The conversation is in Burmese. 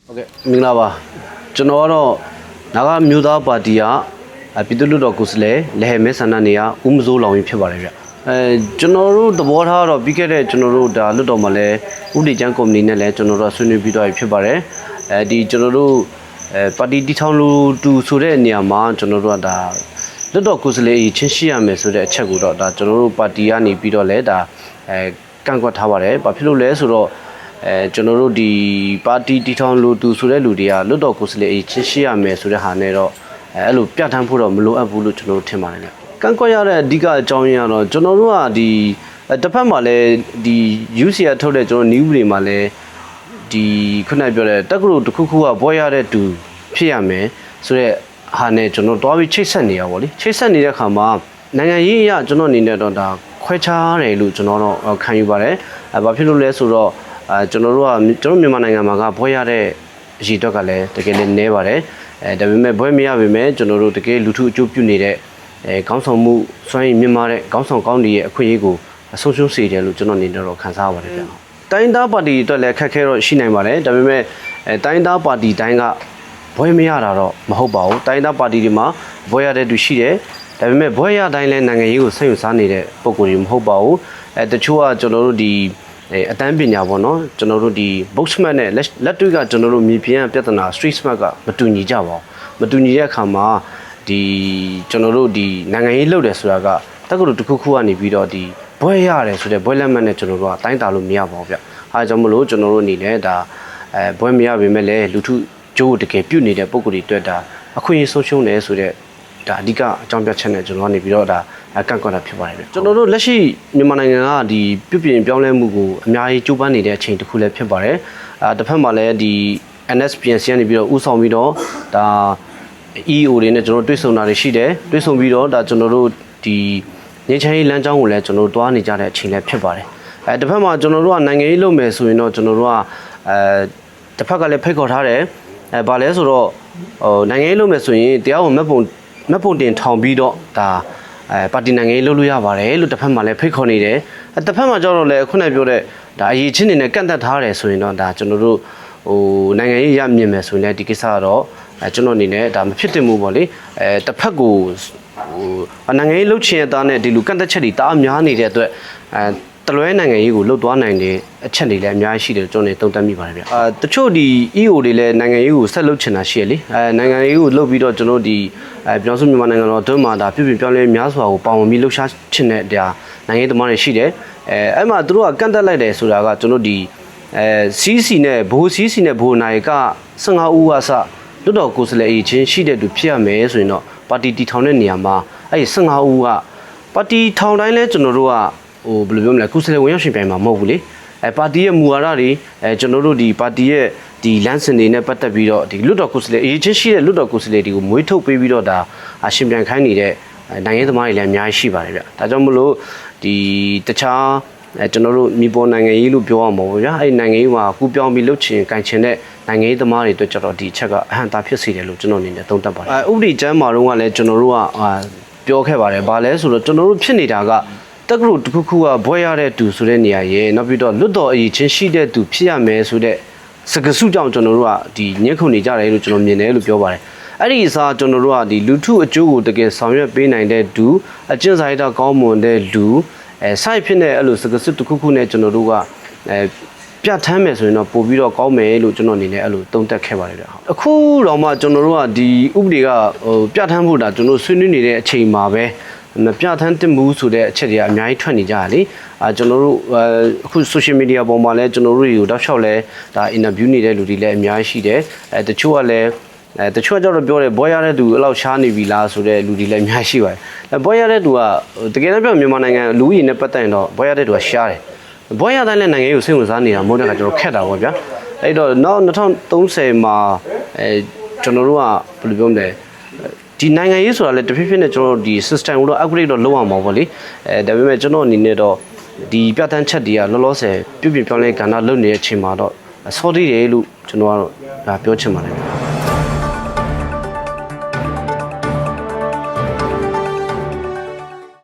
Okay, Minglava. Jonoro Naga Muda Patia, Apitulu Kusle, Lehemes Anania, Umzola in Pivaria. Jonoru, the water of Bicare, Jonoru, the Ludomale, Udi Janko Ninele, Jonora Suni Bido Pibare, the Jonoru Padi Titalu to Surenia, Jonora da Ludo Kusle, Chinshia Mesude, Chaguda, Jonoru Patiani Bidoleda, Kango Taware, Papilule Suro. General di party titan lu tu sure ludia ludo kusle chishia me sure hanero elu pyatan phu ro mlo ab bu luကျွန်တော်ထင်ပါတယ်ဗျကန့်ကွက်ရတဲ့အဓိကအကြောင်းရင်းကတော့ကျွန်တော်တို့ကဒီတစ်ဖက်မှာလည်းဒီ UCR ထုတ်တဲ့ကျွန်တော် new တွေမှာလည်းဒီခုနပြောတဲ့တက္ကသိုလ်တစ်ခုခုကဘွဲရတဲ့တူဖြစ်ရမယ်ဆိုတော့ဟာနဲ့ကျွန်တော်တွားပြီးချိတ်ဆက်နေရပါဗောလေချိတ်ဆက်နေတဲ့အခါမှာနိုင်ငံရေးအရကျွန်တော်အနေနဲ့တော့ဒါခွဲခြားတယ်လို့ကျွန်တော်တော့ခံယူပါတယ်ဘာဖြစ်လို့လဲဆိုတော့ကျွန်တော်တို့မြန်မာနိုင်ငံမှာကဘွဲရတဲ့အရေးတော့ကလည်းတကယ်လည်းနည်းပါတယ်ဒါပေမဲ့ဘွဲမရပေမဲ့ကျွန်တော်တို့တကယ်လူထုအကျိုးပြုနေတဲ့ခေါင်းဆောင်မှုစွမ်းရည်မြင့်မားတဲ့ခေါင်းဆောင်ကောင်းတွေရဲ့အခွင့်အရေးကိုအဆုံးရှုံးစေတယ်လို့ကျွန်တော်အနေနဲ့တော့ခံစားရပါတယ်ဗျာတိုင်းသားပါတီအတွက်လည်းခက်ခဲတော့ရှိနိုင်ပါတယ်ဒါပေမဲ့တိုင်းသားပါတီတိုင်းကဘွဲမရတာတော့မဟုတ်ပါဘူးတိုင်းသားပါတီတွေမှာဘွဲရတဲ့သူရှိတယ်ဒါပေမဲ့ဘွဲရတိုင်းလည်းနိုင်ငံရေးကိုစိတ်ဝင်စားနေတဲ့ပုံကိုယ်တွေမဟုတ်ပါဘူးတချို့ကကျွန်တော်တို့ဒီအတန်းပညာပေါ့နော်ကျွန်တော်တို့ဒီ book smart နဲ့လက်တွေ့ကကျွန်တော်တို့မြေပြင်ပြဿနာ street smart ကမတူညီကြပါဘူးမတူညီတဲ့အခါမှာဒီကျွန်တော်တို့ဒီနိုင်ငံရေးလုပ်တယ်ဆိုတာကတက္ကသိုလ်တစ်ခုခုကနေပြီးတော့ဒီဘွဲရတယ်ဆိုတဲ့ဘွဲလက်မှတ်နဲ့ကျွန်တော်တို့ကတိုင်းတာလို့မရပါဘူးဗျအားကြောင့်မလို့ကျွန်တော်တို့အနေနဲ့ဒါဘွဲမရပေမဲ့လည်းလူထုကျိုးတကယ်ပြုတ်နေတဲ့ပုံကိုယ်တွေတွေ့တာအခွင့်အရေးဆုံးရှုံးတယ်ဆိုတဲ့ဒါအဓိကအကြောင်းပြချက်နဲ့ကျွန်တော်ကနေပြီးတော့ဒါကန့်ကွက်တာဖြစ်ပါတယ်ဗျကျွန်တော်တို့လက်ရှိမြန်မာနိုင်ငံကဒီပြုပြင်ပြောင်းလဲမှုကိုအများကြီးကြိုးပမ်းနေတဲ့အချိန်တစ်ခုလည်းဖြစ်ပါတယ်တစ်ဖက်မှာလည်းဒီ NSPNC ကနေပြီးတော့ဥဆောင်ပြီးတော့ဒါ EO တွေနဲ့ကျွန်တော်တွေ့ဆုံတာတွေရှိတယ်တွေ့ဆုံပြီးတော့ဒါကျွန်တော်တို့ဒီငင်းချမ်းရေးလမ်းကြောင်းကိုလည်းကျွန်တော်တို့တွားနေကြတဲ့အချိန်လည်းဖြစ်ပါတယ်တစ်ဖက်မှာကျွန်တော်တို့ကနိုင်ငံရေးလုပ်မယ်ဆိုရင်တော့ကျွန်တော်တို့ကတစ်ဖက်ကလည်းဖိတ်ခေါ်ထားတယ်ဘာလဲဆိုတော့နိုင်ငံရေးလုပ်မယ်ဆိုရင်တရားဝင်မှတ်ပုံတင်ထောင်ပြီးတော့ဒါပါတီနိုင်ငံရေးလုပ်လို့ရပါတယ်လို့တစ်ဖက်မှာလည်းဖိတ်ခေါ်နေတယ်တစ်ဖက်မှာကျတော့လည်းခုနပြောတဲ့ဒါအရေးချင်းနေနဲ့ကန့်သက်ထားတယ်ဆိုရင်တော့ဒါကျွန်တော်တို့နိုင်ငံရေးရမြင်မယ်ဆိုရင်လည်းဒီကိစ္စကတော့ကျွန်တော်အနေနဲ့ဒါမဖြစ်တင်မှုပေါ့လေတစ်ဖက်ကိုနိုင်ငံရေးလုပ်ချင်တဲ့သားနဲ့ဒီလူကန့်သက်ချက်တွေတအားများနေတဲ့အတွက်တလွဲနိုင်ငံရေးကိုလှုပ်သွားနိုင်တဲ့အချက်တွေလည်းအများကြီးရှိတယ်ကျွန်တော်နေသုံးသပ်မိပါတယ်ဗျတချို့ဒီ EO တွေလည်းနိုင်ငံရေးကိုဆက်လုပ်ချင်တာရှိရလေနိုင်ငံရေးကိုလှုပ်ပြီးတော့ကျွန်တော်ဒီပြောင်းစုမြန်မာနိုင်ငံတော်အတွင်းမှာဒါပြည်ပြောင်းလဲများစွာကိုပါဝင်ပြီးလှုပ်ရှားချင်တဲ့ဒါနိုင်ငံရေးသမားတွေရှိတယ်အဲ့မှာသူတို့ကကန့်သက်လိုက်တယ်ဆိုတာကကျွန်တော်ဒီCC နဲ့ဘိုး CC နဲ့ဘိုးနိုင်က15ဦးကစလွတ်တော်ကိုယ်စားလှယ်အချင်းရှိတဲ့သူဖြစ်ရမယ်ဆိုရင်တော့ပါတီတီထောင်တဲ့နေရာမှာအဲ့ဒီ15ဦးကပါတီထောင်တိုင်းလဲကျွန်တော်တို့ကဘယ်လိုပြောမလဲကုစလေဝင်ရောက်ရှင်ပြိုင်မှာမဟုတ်ဘူးလေပါတီရဲ့မူဝါဒတွေကျွန်တော်တို့ဒီပါတီရဲ့ဒီလမ်းစဉ်တွေနဲ့ပတ်သက်ပြီးတော့ဒီလွတ်တော်ကုစလေအရေးချင်းရှိတဲ့လွတ်တော်ကုစလေတွေကိုမွေးထုတ်ပေးပြီးတော့ဒါရှင်ပြိုင်ခိုင်းနေတဲ့နိုင်ငံရေးသမားတွေလည်းအများကြီးရှိပါတယ်ဗျဒါကြောင့်မလို့ဒီတခြားကျွန်တော်တို့မြေပေါ်နိုင်ငံရေးလို့ပြောရမှာပေါ့ဗျာအဲ့နိုင်ငံရေးမှာကူပြောင်းပြီးလှုပ်ချင်ကန်ချင်တဲ့နိုင်ငံရေးသမားတွေအတွက်ကျတော့ဒီအချက်ကအဟန့်တာဖြစ်စေတယ်လို့ကျွန်တော်အနေနဲ့သုံးသပ်ပါတယ်ဥပဒေကျမ်းမှာတော့ကလည်းကျွန်တော်တို့ကပြောခဲ့ပါတယ်ဘာလဲဆိုတော့ကျွန်တော်တို့ဖြစ်နေတာကတက္ကသိုလ်တစ်ခုခုကဘွဲရတဲ့သူဆိုတဲ့နေရာရဲ့နောက်ပြီးတော့လွတ်တော်အရေးချင်းရှိတဲ့သူဖြစ်ရမယ်ဆိုတဲ့စကားစုကြောင့်ကျွန်တော်တို့ကဒီညှက်ခုန်နေကြတယ်လို့ကျွန်တော်မြင်တယ်လို့ပြောပါတယ်အဲ့ဒီအစားကျွန်တော်တို့ကဒီလူထုအကျိုးကိုတကယ်ဆောင်ရွက်ပေးနိုင်တဲ့သူအကျင့်စာရိတ္တကောင်းမွန်တဲ့လူစိုက်ဖြစ်တဲ့အဲ့လိုစကားစုတစ်ခုခုနဲ့ကျွန်တော်တို့ကပြတ်ထမ်းမယ်ဆိုရင်တော့ပို့ပြီးတော့ကောင်းမယ်လို့ကျွန်တော်အနေနဲ့အဲ့လိုသုံးသပ်ခဲ့ပါတယ်ဗျအခုတော့မှကျွန်တော်တို့ကဒီဥပဒေကပြတ်ထမ်းဖို့ဒါကျွန်တော်ဆွေးနွေးနေတဲ့အချိန်မှာပဲမပြတ်ထမ်းတင်မှုဆိုတဲ့အချက်တွေအများကြီးထွက်နေကြတာလေကျွန်တော်တို့အခု social media ပေါ်မှာလည်းကျွန်တော်တို့တွေကိုတောက်လျှောက်လဲဒါ interview နေတဲ့လူတွေလည်းအများကြီးရှိတယ်တချို့ကလည်းတချို့ကျတော့ပြောတယ်ဘွဲရတဲ့သူအဲ့လောက်ရှားနေပြီလားဆိုတဲ့လူတွေလည်းအများကြီးရှိပါတယ်ဘွဲရတဲ့သူကတကယ်တော့ပြောမြန်မာနိုင်ငံလူကြီးနဲ့ပတ်သက်ရင်တော့ဘွဲရတဲ့သူကရှားတယ်ဘွဲရတိုင်းလည်းနိုင်ငံရေးကိုစိတ်ဝင်စားနေတာမဟုတ်တဲ့အခါကျွန်တော်ခက်တာပေါ့ဗျာအဲ့တော့နောက်2030မှာကျွန်တော်တို့ကဘယ်လိုပြောမလဲဒီနိုင်ငံရေးဆိုတာလည်းတဖြည်းဖြည်းနဲ့ကျွန်တော်တို့ဒီ system ကိုတော့ upgrade တော့လုပ်အောင်ပါဗောလေဒါပေမဲ့ကျွန်တော်အနေနဲ့တော့ဒီပြဋ္ဌာန်းချက်တွေကလောလောဆယ်ပြုပြင်ပြောင်းလဲကဏ္ဍလုပ်နေတဲ့အချိန်မှာတော့စောသေးတယ်လို့ကျွန်တော်ကတော့ဒါပြောချင်ပါတယ်